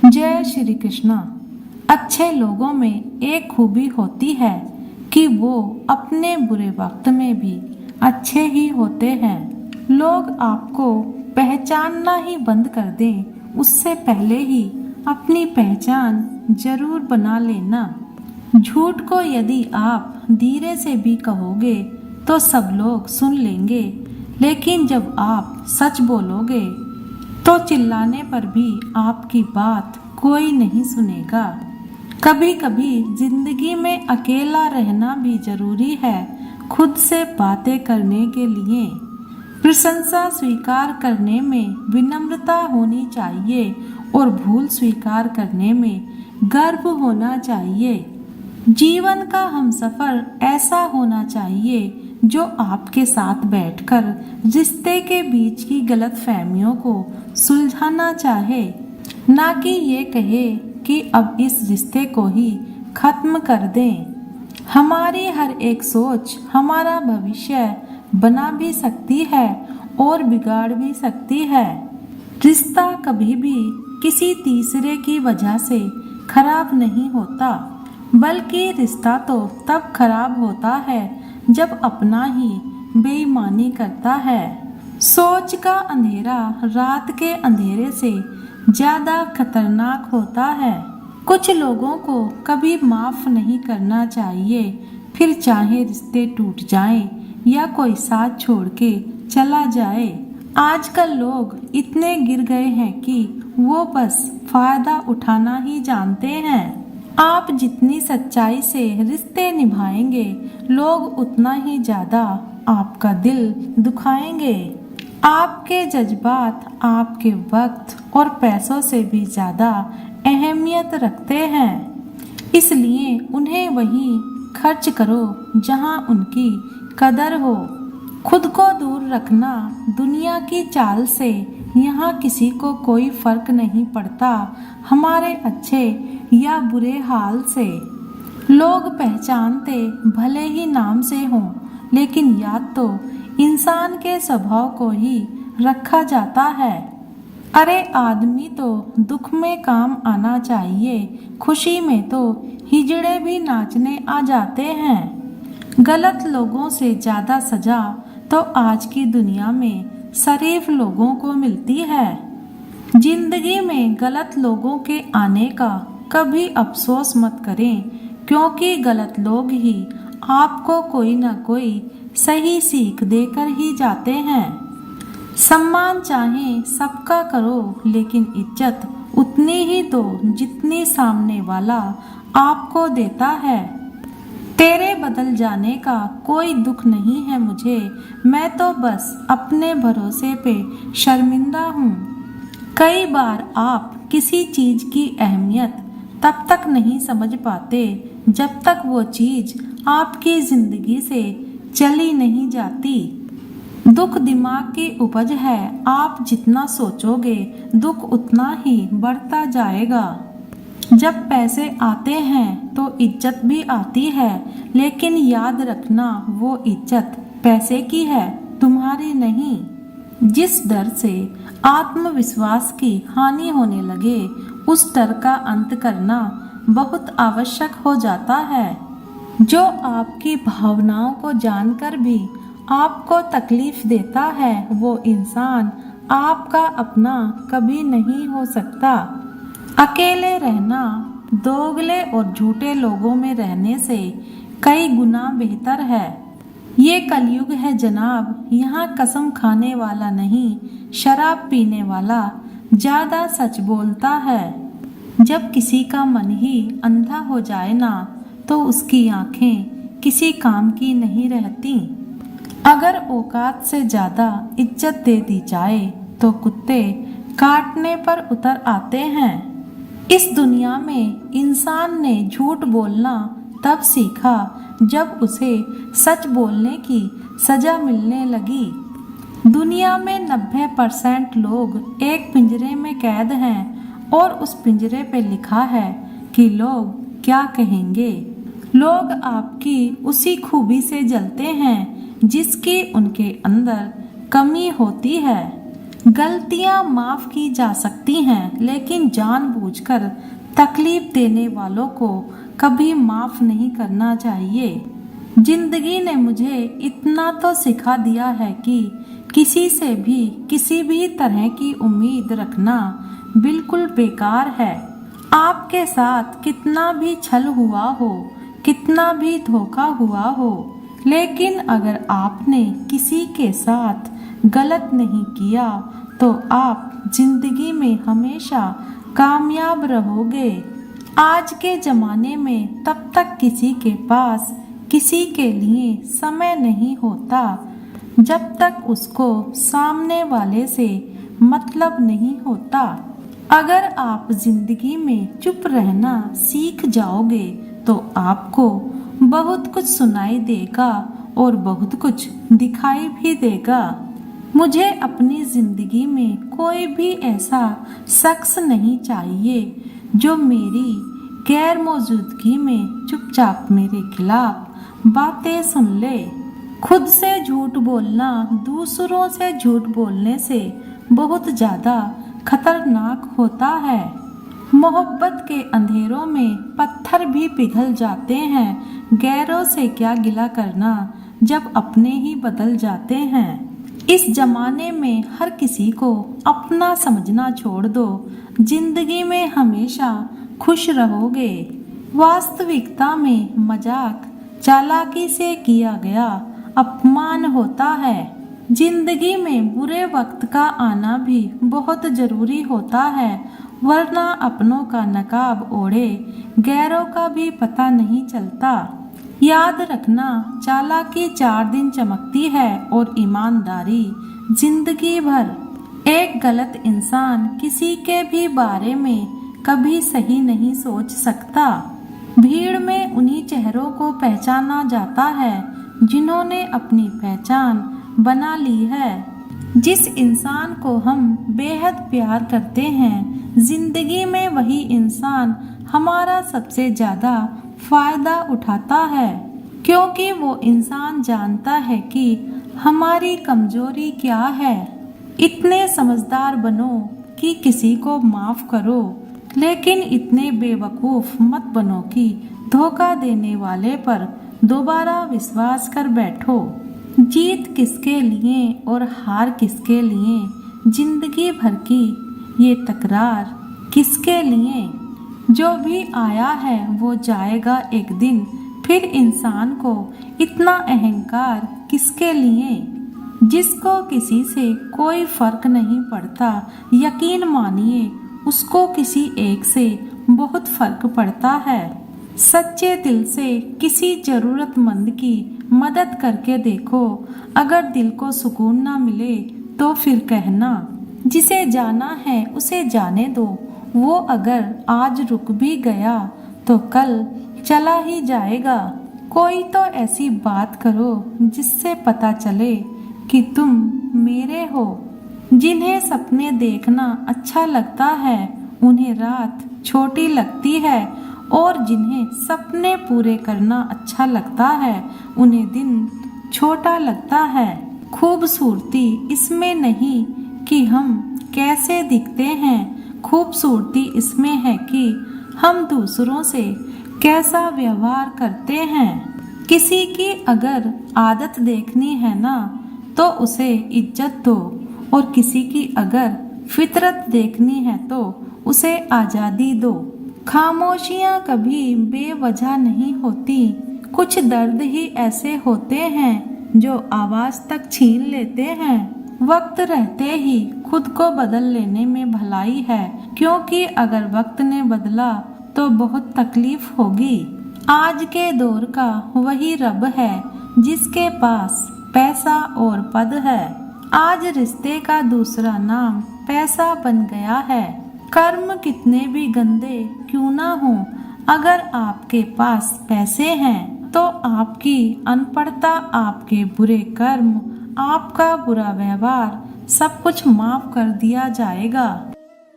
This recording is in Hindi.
जय श्री कृष्णा। अच्छे लोगों में एक खूबी होती है कि वो अपने बुरे वक्त में भी अच्छे ही होते हैं। लोग आपको पहचानना ही बंद कर दें उससे पहले ही अपनी पहचान जरूर बना लेना। झूठ को यदि आप धीरे से भी कहोगे तो सब लोग सुन लेंगे, लेकिन जब आप सच बोलोगे तो चिल्लाने पर भी आपकी बात कोई नहीं सुनेगा। कभी कभी जिंदगी में अकेला रहना भी जरूरी है, खुद से बातें करने के लिए। प्रशंसा स्वीकार करने में विनम्रता होनी चाहिए और भूल स्वीकार करने में गर्व होना चाहिए। जीवन का हमसफर ऐसा होना चाहिए जो आपके साथ बैठकर रिश्ते के बीच की गलतफहमियों को सुलझाना चाहे, ना कि ये कहे कि अब इस रिश्ते को ही खत्म कर दें। हमारी हर एक सोच हमारा भविष्य बना भी सकती है और बिगाड़ भी सकती है। रिश्ता कभी भी किसी तीसरे की वजह से खराब नहीं होता, बल्कि रिश्ता तो तब खराब होता है जब अपना ही बेईमानी करता है। सोच का अंधेरा रात के अंधेरे से ज्यादा खतरनाक होता है। कुछ लोगों को कभी माफ नहीं करना चाहिए, फिर चाहे रिश्ते टूट जाएं या कोई साथ छोड़ के चला जाए। आजकल लोग इतने गिर गए हैं कि वो बस फायदा उठाना ही जानते हैं। आप जितनी सच्चाई से रिश्ते निभाएंगे, लोग उतना ही ज्यादा आपका दिल दुखाएंगे। आपके जज्बात आपके वक्त और पैसों से भी ज्यादा अहमियत रखते हैं, इसलिए उन्हें वहीं खर्च करो जहां उनकी कदर हो। खुद को दूर रखना दुनिया की चाल से, यहाँ किसी को कोई फर्क नहीं पड़ता हमारे अच्छे या बुरे हाल से। लोग पहचानते भले ही नाम से हों, लेकिन याद तो इंसान के स्वभाव को ही रखा जाता है। अरे आदमी तो दुख में काम आना चाहिए, खुशी में तो हिजड़े भी नाचने आ जाते हैं। गलत लोगों से ज्यादा सजा तो आज की दुनिया में शरीफ लोगों को मिलती है। जिंदगी में गलत लोगों के आने का कभी अफसोस मत करें, क्योंकि गलत लोग ही आपको कोई ना कोई सही सीख देकर ही जाते हैं। सम्मान चाहे सबका करो, लेकिन इज्जत उतनी ही दो जितनी सामने वाला आपको देता है। तेरे बदल जाने का कोई दुख नहीं है मुझे, मैं तो बस अपने भरोसे पे शर्मिंदा हूँ। कई बार आप किसी चीज की अहमियत तब तक नहीं समझ पाते जब तक वो चीज आपकी जिंदगी से चली नहीं जाती। दुख दिमाग की उपज है, आप जितना सोचोगे दुख उतना ही बढ़ता जाएगा। जब पैसे आते हैं तो इज्जत भी आती है, लेकिन याद रखना वो इज्जत पैसे की है, तुम्हारी नहीं। जिस डर से आत्मविश्वास की हानि होने लगे, उस डर का अंत करना बहुत आवश्यक हो जाता है। जो आपकी भावनाओं को जानकर भी आपको तकलीफ देता है, वो इंसान आपका अपना कभी नहीं हो सकता। अकेले रहना दोगले और झूठे लोगों में रहने से कई गुना बेहतर है। ये कलयुग है जनाब, यहाँ कसम खाने वाला नहीं, शराब पीने वाला ज्यादा सच बोलता है। जब किसी का मन ही अंधा हो जाए ना, तो उसकी आंखें किसी काम की नहीं रहती। अगर औकात से ज्यादा इज्जत दे दी जाए तो कुत्ते काटने पर उतर आते हैं। इस दुनिया में इंसान ने झूठ बोलना तब सीखा जब उसे सच बोलने की सजा मिलने लगी। दुनिया में 90% लोग एक पिंजरे में कैद हैं, और उस पिंजरे पे लिखा है कि लोग क्या कहेंगे। लोग आपकी उसी खूबी से जलते हैं जिसकी उनके अंदर कमी होती है। गलतियां माफ की जा सकती हैं, लेकिन जानबूझकर तकलीफ देने वालों को कभी माफ नहीं करना चाहिए। जिंदगी ने मुझे इतना तो सिखा दिया है कि किसी से भी किसी भी तरह की उम्मीद रखना बिल्कुल बेकार है। आपके साथ कितना भी छल हुआ हो, कितना भी धोखा हुआ हो, लेकिन अगर आपने किसी के साथ गलत नहीं किया तो आप जिंदगी में हमेशा कामयाब रहोगे। आज के जमाने में तब तक किसी के पास किसी के लिए समय नहीं होता जब तक उसको सामने वाले से मतलब नहीं होता। अगर आप जिंदगी में चुप रहना सीख जाओगे तो आपको बहुत कुछ सुनाई देगा और बहुत कुछ दिखाई भी देगा। मुझे अपनी जिंदगी में कोई भी ऐसा शख्स नहीं चाहिए जो मेरी गैर मौजूदगी में चुपचाप मेरे खिलाफ बातें सुन ले। खुद से झूठ बोलना दूसरों से झूठ बोलने से बहुत ज्यादा खतरनाक होता है। मोहब्बत के अंधेरों में पत्थर भी पिघल जाते हैं, गैरों से क्या गिला करना जब अपने ही बदल जाते हैं। इस जमाने में हर किसी को अपना समझना छोड़ दो, जिंदगी में हमेशा खुश रहोगे। वास्तविकता में मजाक चालाकी से किया गया अपमान होता है। जिंदगी में बुरे वक्त का आना भी बहुत जरूरी होता है, वरना अपनों का नकाब ओढ़े गैरों का भी पता नहीं चलता। याद रखना, चालाकी 4 दिन चमकती है और ईमानदारी जिंदगी भर। एक गलत इंसान किसी के भी बारे में कभी सही नहीं सोच सकता। भीड़ में उन्हीं चेहरों को पहचाना जाता है जिन्होंने अपनी पहचान बना ली है। जिस इंसान को हम बेहद प्यार करते हैं, जिंदगी में वही इंसान हमारा सबसे ज्यादा फायदा उठाता है, क्योंकि वो इंसान जानता है कि हमारी कमजोरी क्या है। इतने समझदार बनो कि किसी को माफ करो, लेकिन इतने बेवकूफ मत बनो कि धोखा देने वाले पर दोबारा विश्वास कर बैठो। जीत किसके लिए और हार किसके लिए, जिंदगी भर की ये तकरार किसके लिए। जो भी आया है वो जाएगा एक दिन, फिर इंसान को इतना अहंकार किसके लिए। जिसको किसी से कोई फर्क नहीं पड़ता, यकीन मानिए उसको किसी एक से बहुत फर्क पड़ता है। सच्चे दिल से किसी जरूरतमंद की मदद करके देखो, अगर दिल को सुकून ना मिले तो फिर कहना। जिसे जाना है उसे जाने दो, वो अगर आज रुक भी गया तो कल चला ही जाएगा। कोई तो ऐसी बात करो जिससे पता चले कि तुम मेरे हो। जिन्हें सपने देखना अच्छा लगता है उन्हें रात छोटी लगती है, और जिन्हें सपने पूरे करना अच्छा लगता है उन्हें दिन छोटा लगता है। खूबसूरती इसमें नहीं कि हम कैसे दिखते हैं, खूबसूरती इसमें है कि हम दूसरों से कैसा व्यवहार करते हैं। किसी की अगर आदत देखनी है ना तो उसे इज्जत दो, और किसी की अगर फितरत देखनी है तो उसे आजादी दो। खामोशियां कभी बेवजह नहीं होती, कुछ दर्द ही ऐसे होते हैं जो आवाज तक छीन लेते हैं। वक्त रहते ही खुद को बदल लेने में भलाई है, क्योंकि अगर वक्त ने बदला तो बहुत तकलीफ होगी। आज के दौर का वही रब है जिसके पास पैसा और पद है। आज रिश्ते का दूसरा नाम पैसा बन गया है। कर्म कितने भी गंदे क्यों ना हो, अगर आपके पास पैसे हैं तो आपकी अनपढ़ता, आपके बुरे कर्म, आपका बुरा व्यवहार सब कुछ माफ कर दिया जाएगा।